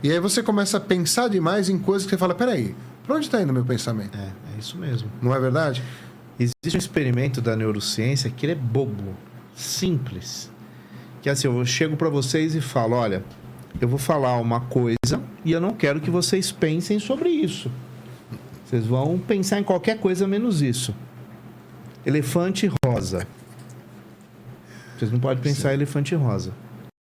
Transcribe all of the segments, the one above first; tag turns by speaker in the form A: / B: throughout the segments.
A: E aí você começa a pensar demais em coisas que você fala, peraí, para onde está indo o meu pensamento?
B: É isso mesmo.
A: Não é verdade?
B: Existe um experimento da neurociência que ele é bobo, simples. Que assim, eu chego para vocês e falo, olha, eu vou falar uma coisa e eu não quero que vocês pensem sobre isso. Vocês vão pensar em qualquer coisa menos isso. Elefante rosa. Vocês não podem pensar em elefante rosa.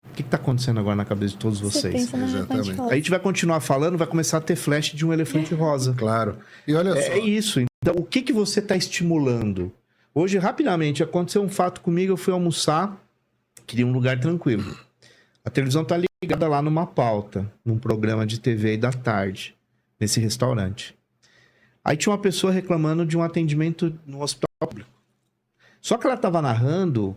B: O que está acontecendo agora na cabeça de todos vocês?
C: Pensa no elefante rosa.
B: A gente vai continuar falando, vai começar a ter flash de um elefante rosa.
A: Claro. E olha só.
B: É isso. Então, o que você está estimulando? Hoje, rapidamente, aconteceu um fato comigo. Eu fui almoçar, queria um lugar tranquilo. A televisão está ligada lá numa pauta, num programa de TV aí da tarde, nesse restaurante. Aí tinha uma pessoa reclamando de um atendimento no hospital público. Só que ela estava narrando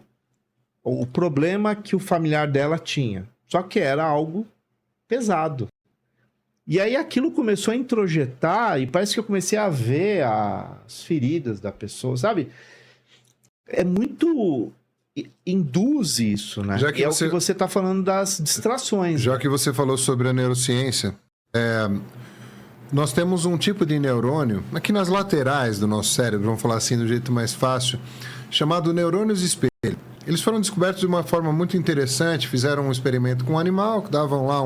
B: o problema que o familiar dela tinha. Só que era algo pesado. E aí aquilo começou a introjetar e parece que eu comecei a ver as feridas da pessoa, sabe? É muito... induz isso, né?
A: Já que
B: é o que você está falando das distrações.
A: Já que você falou sobre a neurociência, nós temos um tipo de neurônio, aqui nas laterais do nosso cérebro, vamos falar assim do jeito mais fácil, chamado neurônios espelho. Eles foram descobertos de uma forma muito interessante, fizeram um experimento com um animal, que davam lá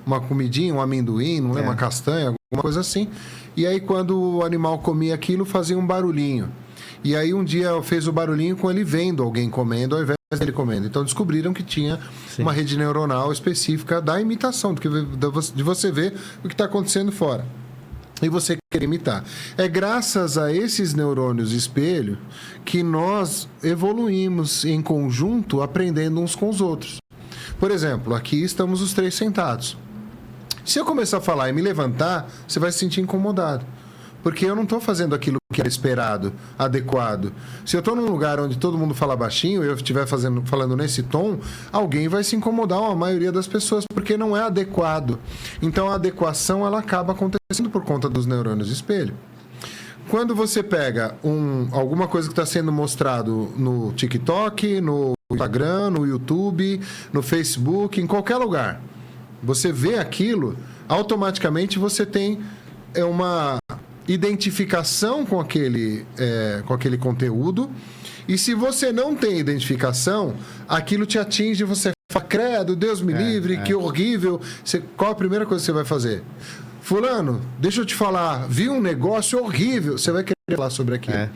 A: uma comidinha, um amendoim, não lembro, uma castanha, alguma coisa assim. E aí, quando o animal comia aquilo, fazia um barulhinho. E aí, um dia, fez o barulhinho com ele vendo alguém comendo, ao invés dele comendo. Então, descobriram que tinha uma rede neuronal específica da imitação, de você ver o que está acontecendo fora. E você quer imitar. É graças a esses neurônios espelho que nós evoluímos em conjunto, aprendendo uns com os outros. Por exemplo, aqui estamos os três sentados. Se eu começar a falar e me levantar, você vai se sentir incomodado. Porque eu não estou fazendo aquilo que era esperado, adequado. Se eu estou num lugar onde todo mundo fala baixinho e eu estiver falando nesse tom, alguém vai se incomodar, a maioria das pessoas, porque não é adequado. Então, a adequação ela acaba acontecendo por conta dos neurônios espelho. Quando você pega alguma coisa que está sendo mostrado no TikTok, no Instagram, no YouTube, no Facebook, em qualquer lugar, você vê aquilo, automaticamente você tem uma identificação com aquele conteúdo, e se você não tem identificação, aquilo te atinge, você fala, credo, Deus me livre, que horrível. Qual a primeira coisa que você vai fazer? Fulano, deixa eu te falar, vi um negócio horrível, você vai querer falar sobre aquilo.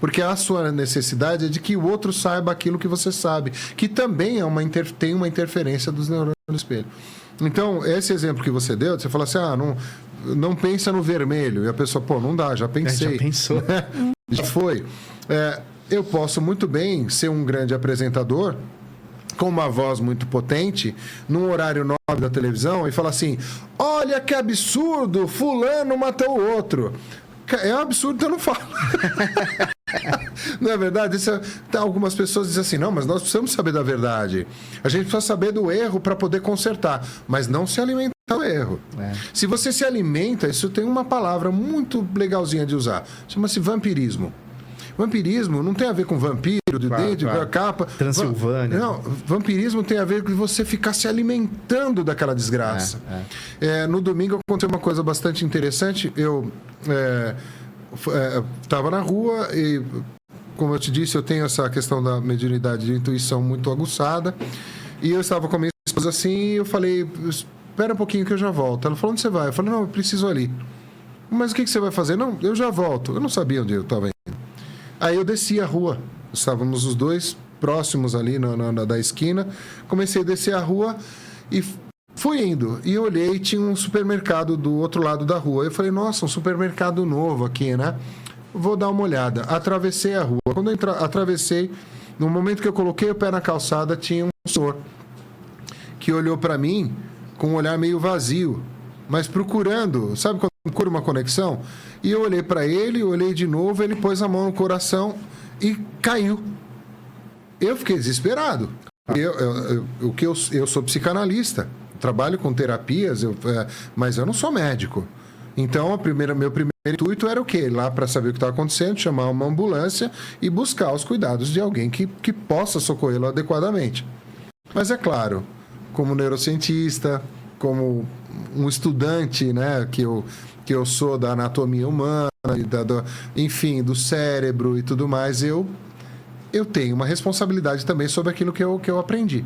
A: Porque a sua necessidade é de que o outro saiba aquilo que você sabe, que também tem uma interferência dos neurônios no espelho. Então, esse exemplo que você deu, você fala assim, não pensa no vermelho. E a pessoa, não dá, já pensei.
B: Já pensou.
A: Já foi. Eu posso muito bem ser um grande apresentador, com uma voz muito potente, num horário nobre da televisão, e falar assim, olha que absurdo, fulano matou o outro. É um absurdo, então eu não falo. Não é verdade? Algumas pessoas dizem assim, não, mas nós precisamos saber da verdade. A gente precisa saber do erro para poder consertar, mas não se alimentar do erro. Se você se alimenta, isso tem uma palavra muito legalzinha de usar, chama-se vampirismo. Vampirismo não tem a ver com vampiro, de dentro, com a capa.
B: Transilvânia.
A: Não, vampirismo tem a ver com você ficar se alimentando daquela desgraça. No domingo aconteceu uma coisa bastante interessante. Eu estava na rua e, como eu te disse, eu tenho essa questão da mediunidade de intuição muito aguçada. E eu estava com a minha esposa assim e eu falei, espera um pouquinho que eu já volto. Ela falou, onde você vai? Eu falei, não, eu preciso ali. Mas o que você vai fazer? Não, eu já volto. Eu não sabia onde eu estava indo. Aí eu desci a rua, estávamos os dois próximos ali da esquina, comecei a descer a rua e fui indo. E olhei, tinha um supermercado do outro lado da rua. Eu falei, nossa, um supermercado novo aqui, né? Vou dar uma olhada. Atravessei a rua. Quando eu atravessei, no momento que eu coloquei o pé na calçada, tinha um senhor que olhou para mim com um olhar meio vazio, mas procurando, sabe quando procura uma conexão? E eu olhei para ele, olhei de novo, ele pôs a mão no coração e caiu. Eu fiquei desesperado. Eu sou psicanalista, trabalho com terapias, mas eu não sou médico. Então, meu primeiro intuito era o quê? Lá para saber o que estava acontecendo, chamar uma ambulância e buscar os cuidados de alguém que possa socorrê-lo adequadamente. Mas é claro, como neurocientista, como um estudante, né, que eu sou da anatomia humana, enfim, do cérebro e tudo mais, eu tenho uma responsabilidade também sobre aquilo que eu aprendi.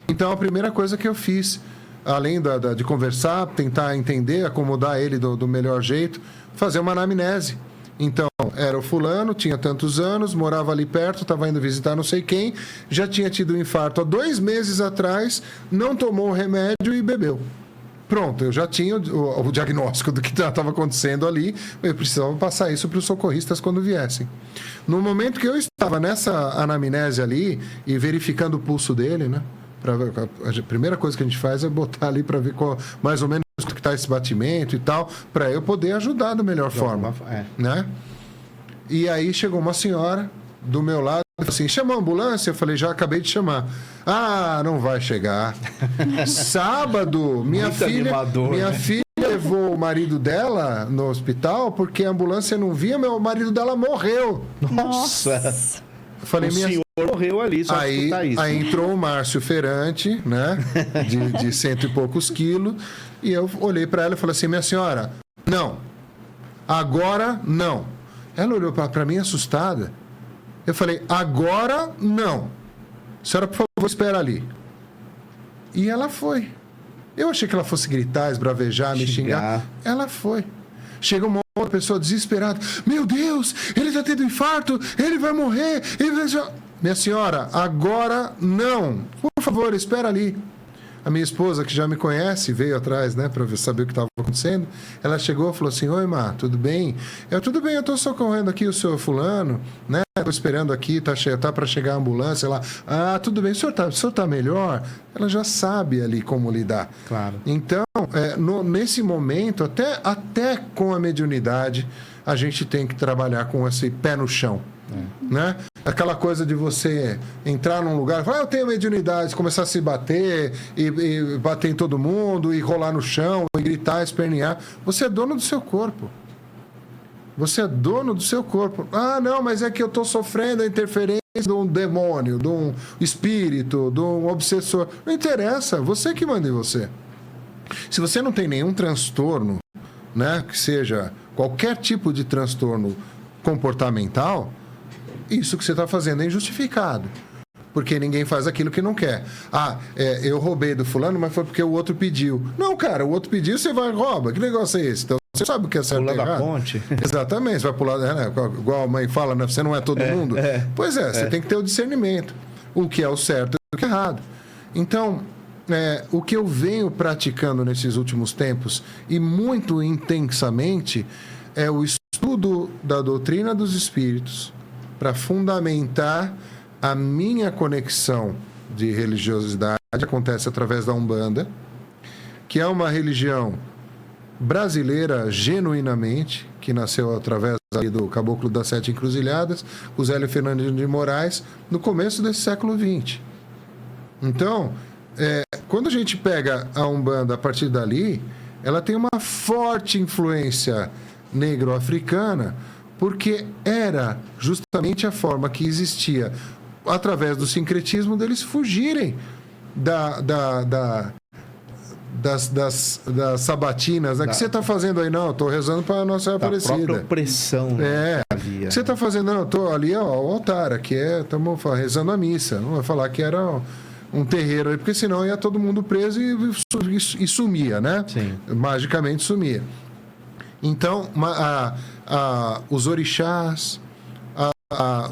A: Então, a primeira coisa que eu fiz, além de conversar, tentar entender, acomodar ele do melhor jeito, fazer uma anamnese. Então, era o fulano, tinha tantos anos, morava ali perto, estava indo visitar não sei quem, já tinha tido um infarto há 2 meses atrás, não tomou o remédio e bebeu. Pronto, eu já tinha o diagnóstico do que estava acontecendo ali, eu precisava passar isso para os socorristas quando viessem. No momento que eu estava nessa anamnese ali e verificando o pulso dele, né? A primeira coisa que a gente faz é botar ali para ver mais ou menos o que está esse batimento e tal, para eu poder ajudar da melhor forma. Né? E aí chegou uma senhora do meu lado e falou assim, chama a ambulância? Eu falei, já acabei de chamar. Ah, não vai chegar. Sábado, minha filha levou o marido dela no hospital porque a ambulância não vinha, meu marido dela morreu.
B: Nossa!
A: Eu falei,
B: o senhor morreu ali, só
A: aí,
B: escutar isso.
A: Aí entrou o Márcio Ferrante, né? De 100 e poucos quilos. E eu olhei para ela e falei assim, minha senhora, não. Agora, não. Ela olhou para mim assustada. Eu falei, agora, não. Senhora, por favor, espera ali. E ela foi. Eu achei que ela fosse gritar, esbravejar, me xingar. Ela foi. Chega uma outra pessoa desesperada. Meu Deus, ele está tendo infarto, ele vai morrer. Minha senhora, agora não. Por favor, espera ali. A minha esposa, que já me conhece, veio atrás, né, para saber o que estava acontecendo. Ela chegou e falou assim, oi, Má, tudo bem? Tudo bem, eu estou socorrendo aqui o senhor fulano, né? Estou esperando aqui, tá para chegar a ambulância lá. Ah, tudo bem, o senhor tá melhor? Ela já sabe ali como lidar.
B: Claro.
A: Então, nesse momento, até com a mediunidade, a gente tem que trabalhar com esse pé no chão. Né? Aquela coisa de você entrar num lugar e falar, eu tenho mediunidade, começar a se bater e bater em todo mundo e rolar no chão e gritar, espernear. Você é dono do seu corpo. Você é dono do seu corpo. Ah, não, mas é que eu estou sofrendo a interferência de um demônio, de um espírito, de um obsessor. Não interessa, você que manda em você. Se você não tem nenhum transtorno, né, que seja qualquer tipo de transtorno comportamental, isso que você está fazendo é injustificado. Porque ninguém faz aquilo que não quer. Ah, eu roubei do fulano, mas foi porque o outro pediu. Não, cara, o outro pediu, você vai e rouba. Que negócio é esse? Então, você sabe o que é certo e errado.
B: Pular da ponte.
A: Exatamente, você vai pular, né? Igual a mãe fala, né? Você não é todo mundo. Pois você tem que ter o discernimento. O que é o certo e o que é errado. Então, o que eu venho praticando nesses últimos tempos, e muito intensamente, é o estudo da doutrina dos espíritos, para fundamentar a minha conexão de religiosidade, acontece através da Umbanda, que é uma religião brasileira genuinamente, que nasceu através ali do Caboclo das Sete Encruzilhadas, o Zélio Fernandes de Moraes, no começo desse século XX. Então, quando a gente pega a Umbanda a partir dali, ela tem uma forte influência negro-africana, porque era justamente a forma que existia, através do sincretismo, deles fugirem das sabatinas. O que você está fazendo aí? Não, estou rezando para a Nossa Aparecida.
B: A própria opressão. Né,
A: o que você está fazendo? Não, estou ali, ó, o altar, aqui estamos rezando a missa. Não vai falar que era um terreiro aí, porque senão ia todo mundo preso e sumia, né?
B: Sim.
A: Magicamente sumia. Então, os orixás,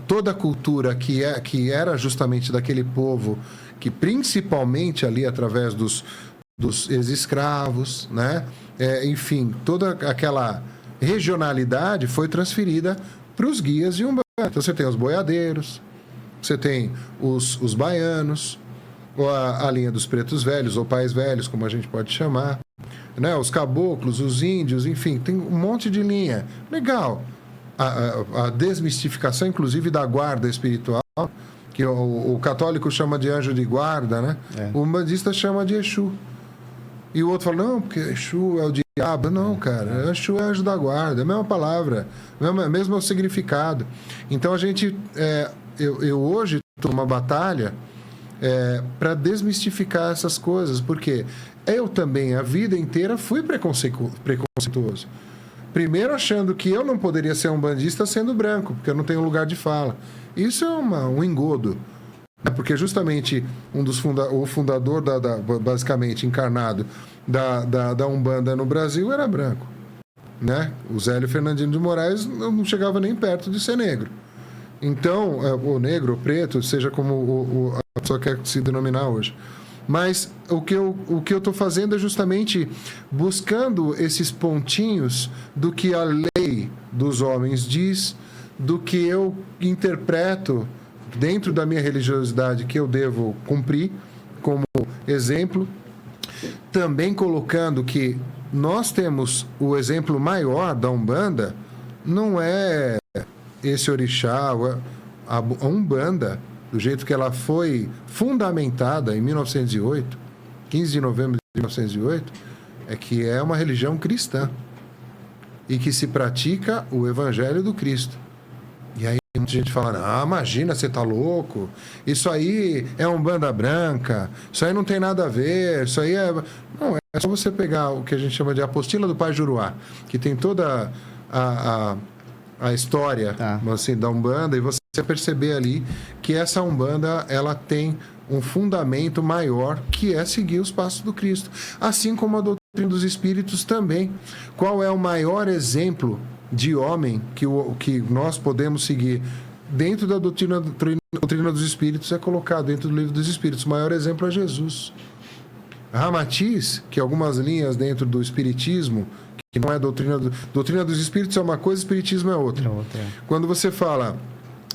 A: toda a cultura que era justamente daquele povo, que principalmente ali através dos ex-escravos, né? Enfim, toda aquela regionalidade foi transferida para os guias de Umbanda. Então, você tem os boiadeiros, você tem os baianos, ou a linha dos pretos velhos, ou pais velhos, como a gente pode chamar, né? Os caboclos, os índios, enfim, tem um monte de linha. Legal. A desmistificação, inclusive, da guarda espiritual, que o católico chama de anjo de guarda, né? O umbandista chama de Exu. E o outro fala, não, porque Exu é o diabo. Não, cara, Exu é anjo da guarda, é a mesma palavra, mesmo significado. Então, a gente... eu hoje estou numa batalha para desmistificar essas coisas, porque eu também, a vida inteira, fui preconceituoso. Primeiro achando que eu não poderia ser um bandista sendo branco, porque eu não tenho lugar de fala. Isso é um engodo. Porque justamente o fundador, basicamente encarnado, da Umbanda no Brasil era branco. Né? O Zélio Fernandino de Moraes não chegava nem perto de ser negro. Então, o negro, o preto, seja como a pessoa quer se denominar hoje. Mas o que eu estou fazendo é justamente buscando esses pontinhos do que a lei dos homens diz, do que eu interpreto dentro da minha religiosidade que eu devo cumprir como exemplo. Também colocando que nós temos o exemplo maior da Umbanda, não é esse orixá, a Umbanda, do jeito que ela foi fundamentada em 1908, 15 de novembro de 1908, é que é uma religião cristã e que se pratica o Evangelho do Cristo. E aí muita gente fala, imagina, você tá louco, isso aí é Umbanda branca, isso aí não tem nada a ver, isso aí é... Não, é só você pegar o que a gente chama de apostila do Pai Juruá, que tem toda a história assim, da Umbanda, e você perceber ali que essa Umbanda ela tem um fundamento maior, que é seguir os passos do Cristo. Assim como a doutrina dos Espíritos também. Qual é o maior exemplo de homem que nós podemos seguir? Dentro da doutrina dos Espíritos é colocado dentro do Livro dos Espíritos. O maior exemplo é Jesus. Ramatiz, que algumas linhas dentro do Espiritismo, que não é doutrina dos Espíritos é uma coisa, Espiritismo é outra. Quando você fala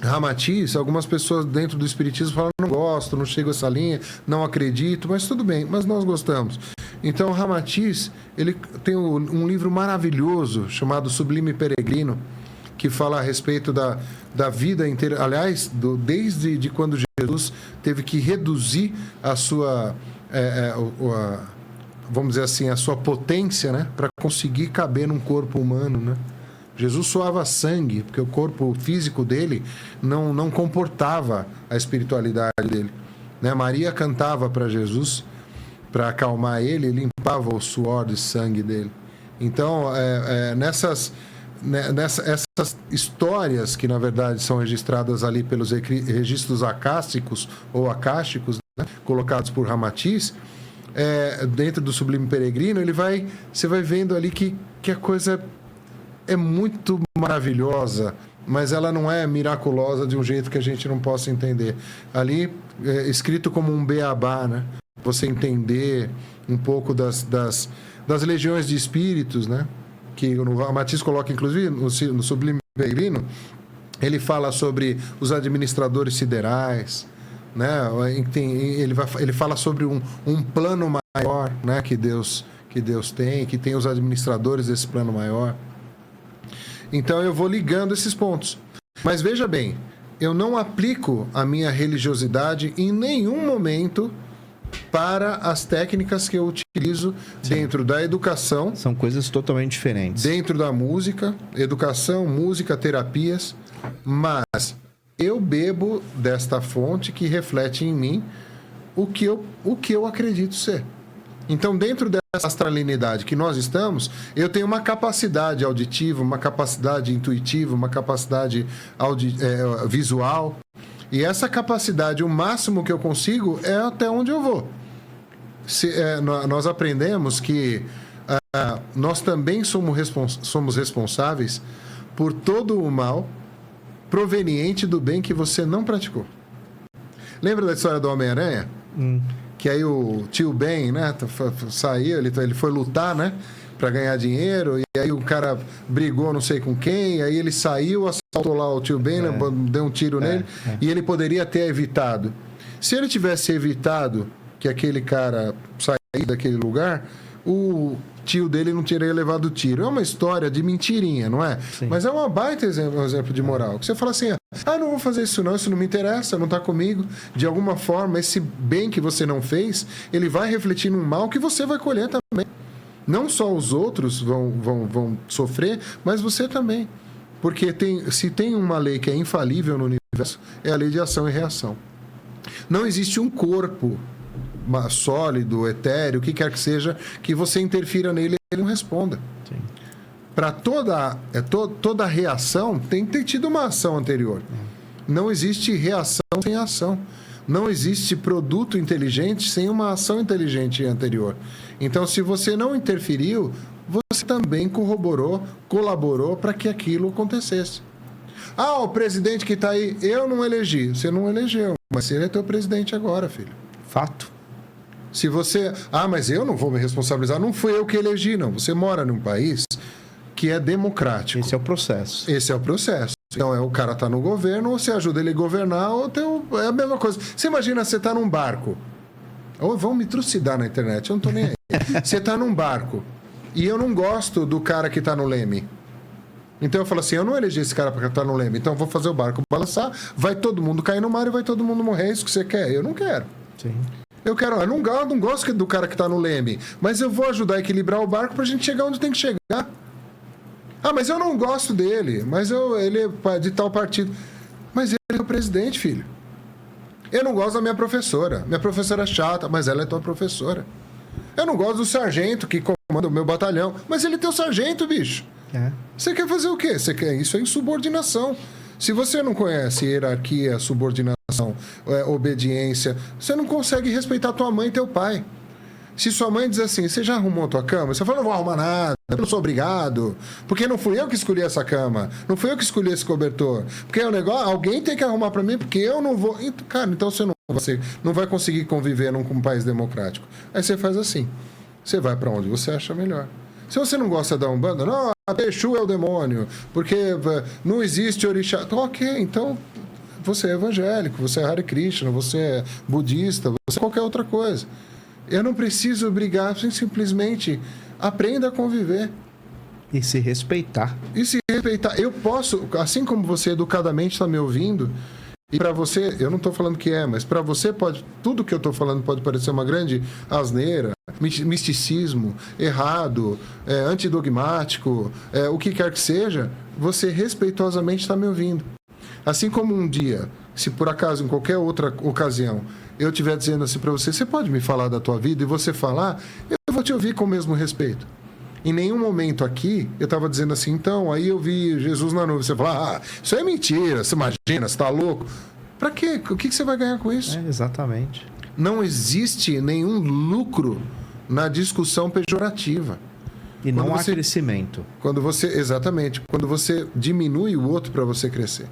A: Ramatiz, algumas pessoas dentro do Espiritismo falam, não gosto, não chego a essa linha, não acredito, mas tudo bem, mas nós gostamos. Então, Ramatiz, ele tem um livro maravilhoso chamado Sublime Peregrino, que fala a respeito da vida inteira, aliás, desde quando Jesus teve que reduzir a sua, vamos dizer assim, a sua potência, né, para conseguir caber num corpo humano, né? Jesus suava sangue, porque o corpo físico dele não comportava a espiritualidade dele. Né? Maria cantava para Jesus, para acalmar ele, e limpava o suor de sangue dele. Então, essas histórias que, na verdade, são registradas ali pelos registros acásticos ou acásticos, né? Colocados por Ramatiz, dentro do Sublime Peregrino, você vai vendo ali que a coisa é muito maravilhosa, mas ela não é miraculosa de um jeito que a gente não possa entender. Ali, escrito como um beabá, né? Você entender um pouco das legiões de espíritos, né? Que o Ramatiz coloca, inclusive, no Sublime Peregrino, ele fala sobre os administradores siderais, né? Ele fala sobre um plano maior, né? que Deus tem, que tem os administradores desse plano maior. Então eu vou ligando esses pontos. Mas veja bem, eu não aplico a minha religiosidade em nenhum momento para as técnicas que eu utilizo dentro da educação.
B: São coisas totalmente diferentes.
A: Dentro da música, educação, música, terapias. Mas eu bebo desta fonte que reflete em mim o que eu acredito ser. Então, dentro dessa astralinidade que nós estamos, eu tenho uma capacidade auditiva, uma capacidade intuitiva, uma capacidade visual. E essa capacidade, o máximo que eu consigo, é até onde eu vou. Nós aprendemos que nós também somos responsáveis por todo o mal proveniente do bem que você não praticou. Lembra da história do Homem-Aranha? Que aí o tio Ben, né, saiu, ele foi lutar, né, para ganhar dinheiro, e aí o cara brigou não sei com quem, aí ele saiu, assaltou lá o tio Ben, deu um tiro nele, e ele poderia ter evitado. Se ele tivesse evitado que aquele cara saísse daquele lugar, o tio dele não teria levado o tiro. É uma história de mentirinha, não é? Sim. Mas é uma baita exemplo de moral. Você fala assim, não vou fazer isso não me interessa, não está comigo. De alguma forma, esse bem que você não fez, ele vai refletir num mal que você vai colher também. Não só os outros vão sofrer, mas você também. Porque se tem uma lei que é infalível no universo, é a lei de ação e reação. Não existe um corpo sólido, etéreo, o que quer que seja, que você interfira nele e ele não responda. Para toda reação, tem que ter tido uma ação anterior. Não existe reação sem ação. Não existe produto inteligente sem uma ação inteligente anterior. Então, se você não interferiu, você também colaborou para que aquilo acontecesse. Ah, o presidente que está aí, eu não elegi. Você não elegeu, mas ele é teu presidente agora, filho.
B: Fato.
A: Se você... Ah, mas eu não vou me responsabilizar. Não fui eu que elegi, não. Você mora num país que é democrático.
B: Esse é o processo.
A: Esse é o processo. Então, o cara está no governo, ou você ajuda ele a governar, ou é a mesma coisa. Você imagina, você está num barco. Ou vão me trucidar na internet, eu não estou nem aí. Você está num barco, e eu não gosto do cara que está no leme. Então, eu falo assim, eu não elegi esse cara para estar no leme, então eu vou fazer o barco balançar, vai todo mundo cair no mar e vai todo mundo morrer, é isso que você quer? Eu não quero.
B: Sim.
A: Eu não gosto do cara que está no leme, mas eu vou ajudar a equilibrar o barco para a gente chegar onde tem que chegar. Ah, mas eu não gosto dele, mas ele é de tal partido. Mas ele é o presidente, filho. Eu não gosto da minha professora. Minha professora é chata, mas ela é tua professora. Eu não gosto do sargento que comanda o meu batalhão, mas ele é teu sargento, bicho.
B: É.
A: Você quer fazer o quê? Isso é insubordinação. Se você não conhece hierarquia, subordinação, obediência, você não consegue respeitar tua mãe e teu pai. Se sua mãe diz assim, você já arrumou a tua cama? Você fala, não vou arrumar nada, eu não sou obrigado. Porque não fui eu que escolhi essa cama. Não fui eu que escolhi esse cobertor. Porque é um negócio, alguém tem que arrumar para mim, porque eu não vou... Cara, então você não vai conseguir conviver num país democrático. Aí você faz assim. Você vai para onde você acha melhor. Se você não gosta da Umbanda, não, Exu é o demônio, porque não existe orixá. Ok, então você é evangélico, você é Hare Krishna, você é budista, você é qualquer outra coisa. Eu não preciso brigar, simplesmente aprenda a conviver.
B: E se respeitar.
A: E se respeitar. Eu posso, assim como você educadamente está me ouvindo, e para você, eu não estou falando que mas para você tudo que eu estou falando pode parecer uma grande asneira, misticismo, errado, antidogmático, o que quer que seja, você respeitosamente está me ouvindo. Assim como um dia, se por acaso em qualquer outra ocasião eu estiver dizendo assim para você, você pode me falar da tua vida, e você falar, eu vou te ouvir com o mesmo respeito. Em nenhum momento aqui eu estava dizendo assim, então, aí eu vi Jesus na nuvem. Você fala, isso é mentira, você imagina, você está louco. Para quê? O que você vai ganhar com isso?
B: Exatamente.
A: Não existe nenhum lucro na discussão pejorativa.
B: E não há crescimento.
A: Exatamente. Quando você diminui o outro para você crescer.